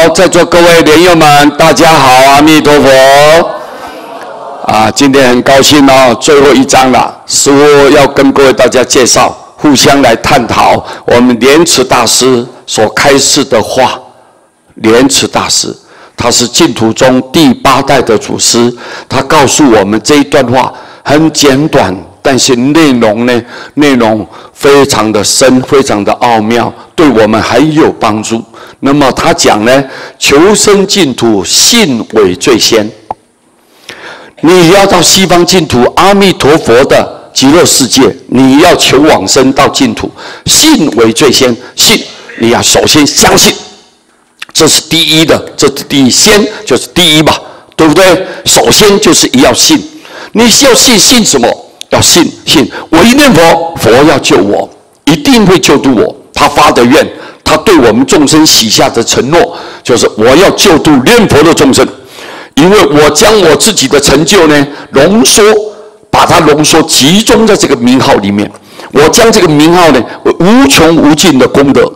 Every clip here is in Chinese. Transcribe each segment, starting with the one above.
好，在座各位莲友们，大家好，阿弥陀佛。今天很高兴哦，最后一章了，师父要跟各位大家介绍，互相来探讨我们莲池大师所开示的话。莲池大师，他是净土宗第8代的祖师，他告诉我们这一段话很简短，但是内容非常的深，非常的奥妙，对我们很有帮助。那么他讲呢，求生净土，信为最先。你要到西方净土，阿弥陀佛的极乐世界，你要求往生到净土，信为最先。信，你要首先相信，这是第一的，这是第一，先就是第一嘛，对不对？首先就是要信，你要信什么？要信我一念佛，佛要救我，一定会救度我。他发的愿，他对我们众生许下的承诺，就是我要救度念佛的众生。因为我将我自己的成就呢，把它浓缩集中在这个名号里面。我将这个名号呢，无穷无尽的功德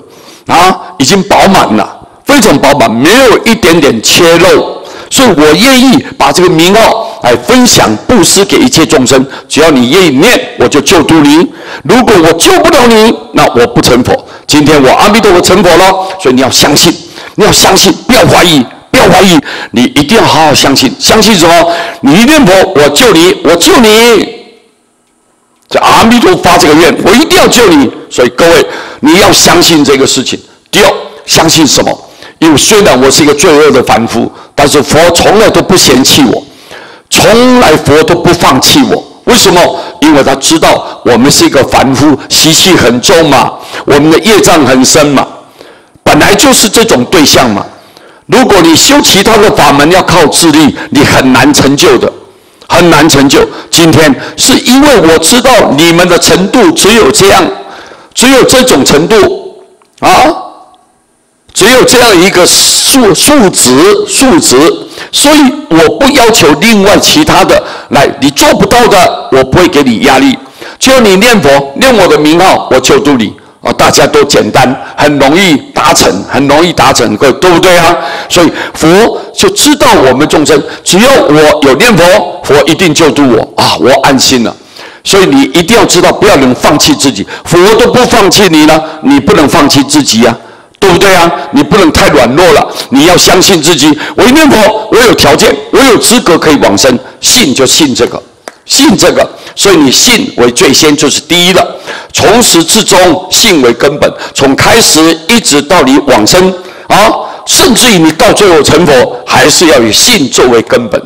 已经饱满了，非常饱满，没有一点点缺漏。所以我愿意把这个名号来分享布施给一切众生。只要你愿意念，我就救度你。如果我救不了你，那我不成佛。今天我阿弥陀佛成佛了，所以你要相信，不要怀疑。不要怀疑，你一定要好好相信。相信什么？你一念佛，我救你，我救你。这阿弥陀佛发这个愿，我一定要救你。所以各位，你要相信这个事情。第二，相信什么？因为虽然我是一个罪恶的凡夫，但是佛从来都不嫌弃我，从来佛都不放弃我。为什么？因为他知道我们是一个凡夫，习气很重嘛，我们的业障很深嘛，本来就是这种对象嘛。如果你修其他的法门要靠自力，你很难成就的，很难成就。今天是因为我知道你们的程度只有这样，只有这种程度只有这样一个数值，所以我不要求另外其他的来，你做不到的，我不会给你压力。只要你念佛，念我的名号，我救度你。大家都简单，很容易达成，对不对啊？所以佛就知道我们众生，只要我有念佛，佛一定救度我我安心了。所以你一定要知道，不要能放弃自己，佛都不放弃你了，你不能放弃自己啊，对不对啊？你不能太软弱了，你要相信自己。我一念佛，我有条件，我有资格可以往生，信就信这个。所以你信为最先，就是第一了。从始至终，信为根本，从开始一直到你往生甚至于你到最后成佛，还是要以信作为根本。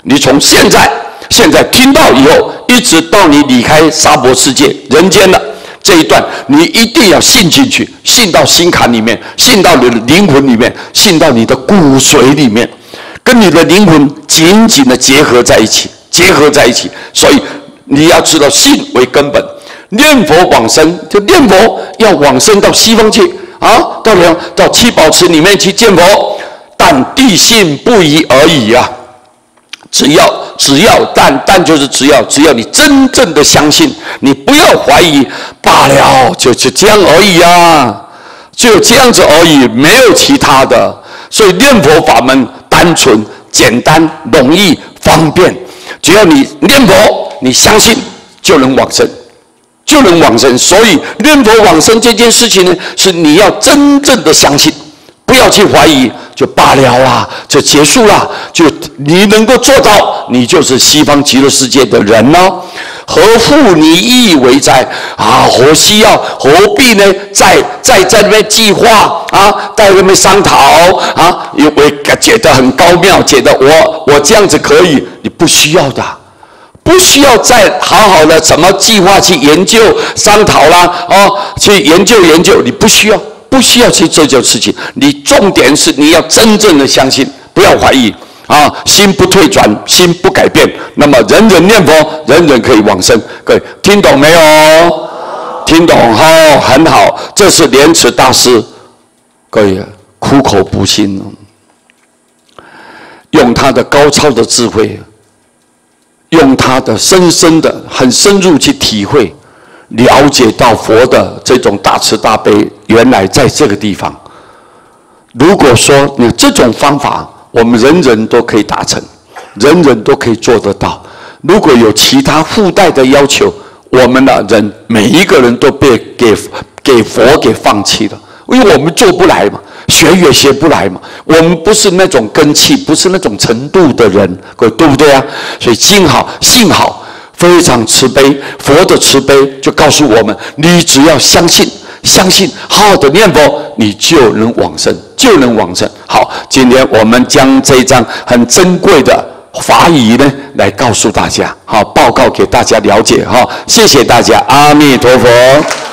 你从现在听到以后，一直到你离开娑婆世界人间了这一段，你一定要信进去，信到心坎里面，信到你的灵魂里面，信到你的骨髓里面，跟你的灵魂紧紧的结合在一起。所以你要知道，信为根本。念佛往生，就念佛要往生到西方去到七宝池里面去见佛，但地信不移而已啊。只要就是只要你真正的相信，你不要怀疑罢了，就这样而已啊，就这样子而已，没有其他的。所以念佛法门单纯、简单、容易、方便。只要你念佛，你相信就能往生，所以念佛往生这件事情呢，是你要真正的相信，不要去怀疑，就罢了啦，就结束啦。就你能够做到，你就是西方极乐世界的人哦。何复你以为哉？何必呢？在那边计划在那边商讨因为觉得很高妙，觉得我这样子可以，你不需要的，不需要再好的什么计划去研究商讨啦去研究，你不需要去做这事情。你重点是你要真正的相信，不要怀疑。心不退转，心不改变，那么人人念佛，人人可以往生。各位听懂没有？听懂很好。这是莲池大师，各位苦口婆心，用他的高超的智慧，用他的很深入去体会，了解到佛的这种大慈大悲，原来在这个地方。如果说你这种方法，我们人人都可以达成，人人都可以做得到。如果有其他附带的要求，我们的人每一个人都被给佛给放弃了，因为我们做不来嘛，学也学不来嘛，我们不是那种根器，不是那种程度的人，对不对啊？所以幸好非常慈悲，佛的慈悲就告诉我们，你只要相信，好好的念佛，你就能往生，好，今天我们将这一张很珍贵的法语呢，来告诉大家，好，报告给大家了解哈，谢谢大家，阿弥陀佛。